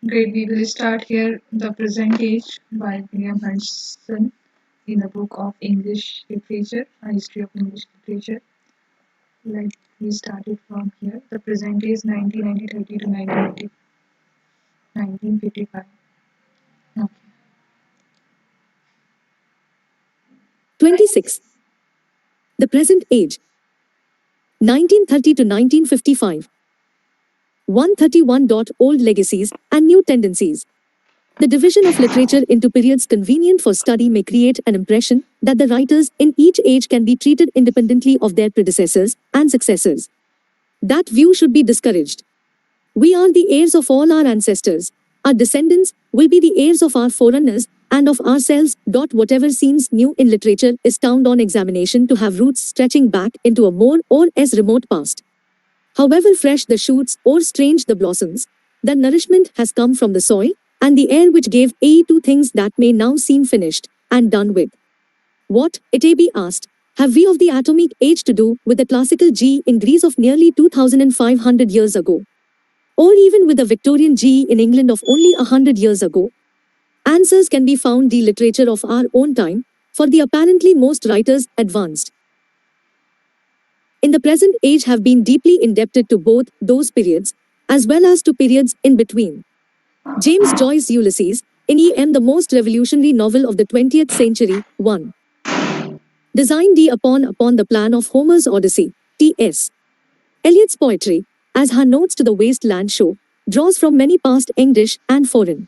Great, we will start here The Present Age by William Hudson in the book of English Literature, a history of English literature. Like we started from here. The present is 1930 to 1955. Okay. 26. The present age. 1930 to 1955. 131. Old legacies and new tendencies. The division of literature into periods convenient for study may create an impression that the writers in each age can be treated independently of their predecessors and successors. That view should be discouraged. We are the heirs of all our ancestors. Our descendants will be the heirs of our forerunners and of ourselves. Whatever seems new in literature is found on examination to have roots stretching back into a more or less remote past. However fresh the shoots or strange the blossoms, the nourishment has come from the soil and the air which gave aid to things that may now seem finished and done with. What, it may be asked, have we of the atomic age to do with the classical G in Greece of nearly 2,500 years ago? Or even with the Victorian G in England of only 100 years ago? Answers can be found in the literature of our own time, for the apparently most writers advanced in the present age have been deeply indebted to both those periods, as well as to periods in between. James Joyce's Ulysses, in E.M. the most revolutionary novel of the 20th century, 1. Designed upon the plan of Homer's Odyssey, T.S. Eliot's poetry, as her notes to the Waste Land show, draws from many past English and foreign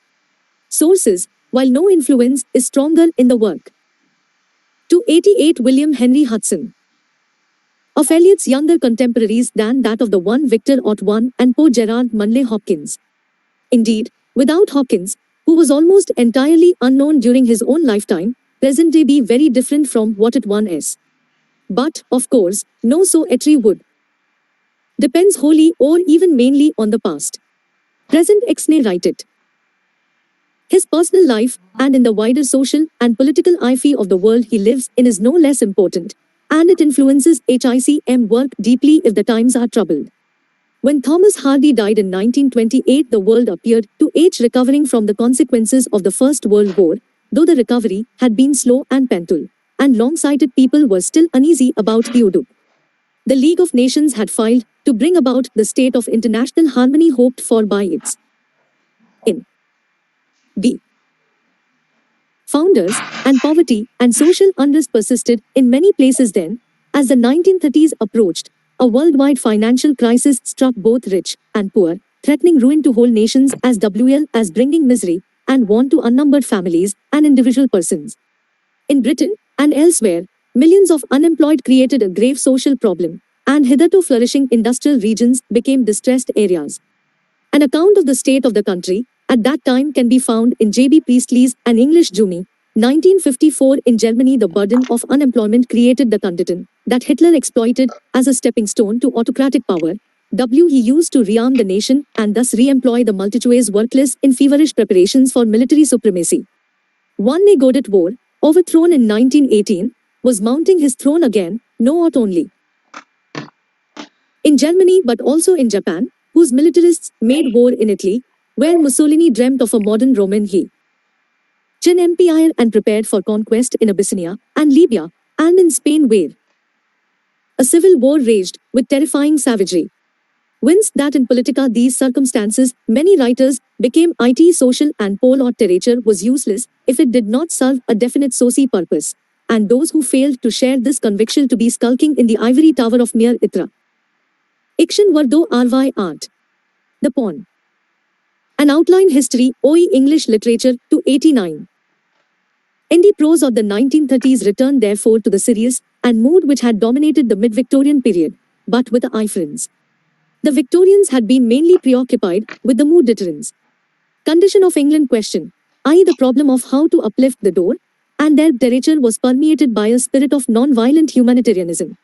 sources, while no influence is stronger in the work. 288 William Henry Hudson. Of Eliot's younger contemporaries than that of the one Victor Otway and Poe Gerard Manley Hopkins. Indeed, without Hopkins, who was almost entirely unknown during his own lifetime, present day be very different from what it one is. But, of course, no so etry would depends wholly or even mainly on the past. Present Exney write it. His personal life, and in the wider social and political eye of the world he lives in, is no less important, and it influences HICM work deeply if the times are troubled. When Thomas Hardy died in 1928, the world appeared to age recovering from the consequences of the First World War, though the recovery had been slow and painful, and long-sighted people were still uneasy about the Uduk. The League of Nations had filed to bring about the state of international harmony hoped for by its in B. founders, and poverty and social unrest persisted in many places then. As the 1930s approached, a worldwide financial crisis struck both rich and poor, threatening ruin to whole nations as well as bringing misery and want to unnumbered families and individual persons. In Britain and elsewhere, millions of unemployed created a grave social problem, and hitherto flourishing industrial regions became distressed areas. An account of the state of the country at that time can be found in J.B. Priestley's An English Journey, 1954. In Germany, the burden of unemployment created the condition that Hitler exploited as a stepping stone to autocratic power. He used to rearm the nation and thus re-employ the multitudes workless in feverish preparations for military supremacy. One Godet war, overthrown in 1918, was mounting his throne again, not only in Germany but also in Japan, whose militarists made war in Italy, where Mussolini dreamt of a modern Roman Empire and prepared for conquest in Abyssinia and Libya, and in Spain where a civil war raged with terrifying savagery. Winced that in politica these circumstances, many writers became it social and pole or literature was useless if it did not serve a definite soci purpose, and those who failed to share this conviction to be skulking in the ivory tower of mere itra. Iction were though RY art. The pawn. An outline history, OE English literature, 289. In the prose of the 1930s returned therefore to the serious and mood which had dominated the mid-Victorian period, but with a difference. The Victorians had been mainly preoccupied with the mood deterrence. Condition of England question, i.e. the problem of how to uplift the door, and their literature was permeated by a spirit of non-violent humanitarianism.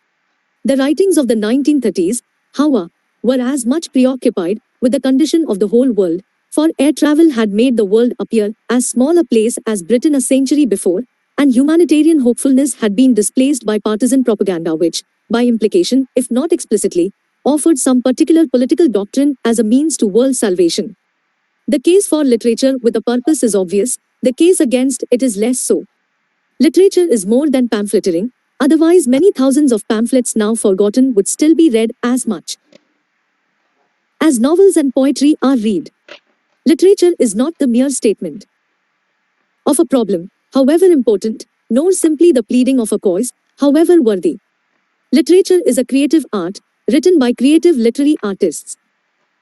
The writings of the 1930s, however, were as much preoccupied with the condition of the whole world, for air travel had made the world appear as small a place as Britain a century before, and humanitarian hopefulness had been displaced by partisan propaganda which, by implication, if not explicitly, offered some particular political doctrine as a means to world salvation. The case for literature with a purpose is obvious, the case against it is less so. Literature is more than pamphleteering, otherwise many thousands of pamphlets now forgotten would still be read as much as novels and poetry are read. Literature is not the mere statement of a problem, however important, nor simply the pleading of a cause, however worthy. Literature is a creative art, written by creative literary artists.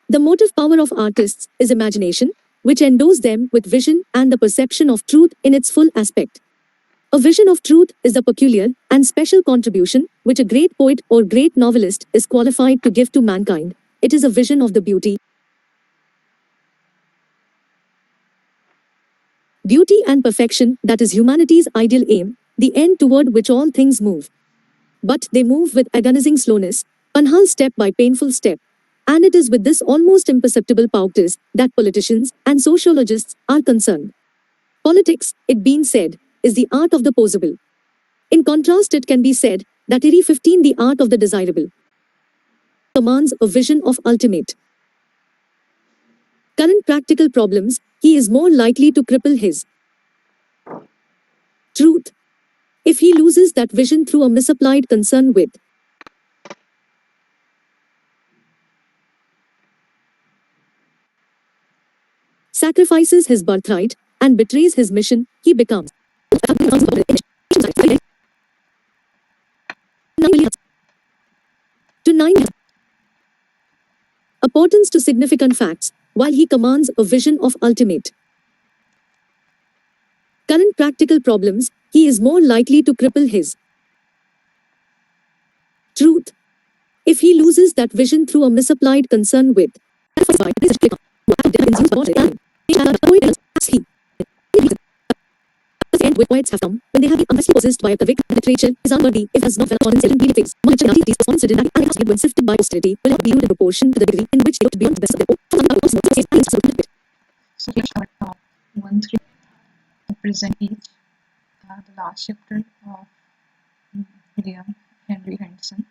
The motive power of artists is imagination, which endows them with vision and the perception of truth in its full aspect. A vision of truth is the peculiar and special contribution which a great poet or great novelist is qualified to give to mankind. It is a vision of the beauty and perfection that is humanity's ideal aim, the end toward which all things move. But they move with agonizing slowness, unhurled step by painful step. And it is with this almost imperceptible paucity that politicians and sociologists are concerned. Politics, it being said, is the art of the possible. In contrast, it can be said that 15 the art of the desirable commands a vision of ultimate current practical problems, he is more likely to cripple his truth if he loses that vision through a misapplied concern with sacrifices his birthright and betrays his mission, he becomes to 9 importance to significant facts, while he commands a vision of ultimate current practical problems, he is more likely to cripple his truth if he loses that vision through a misapplied concern with with poets have come when they have been unjustly possessed by a convict. Literature is unworthy if it has not well on certain belief. When sifted by austerity, will have viewed in proportion to the degree in which they ought beyond the best of their own. So let's start 1-3, the present age, the last chapter of William Henry Henderson.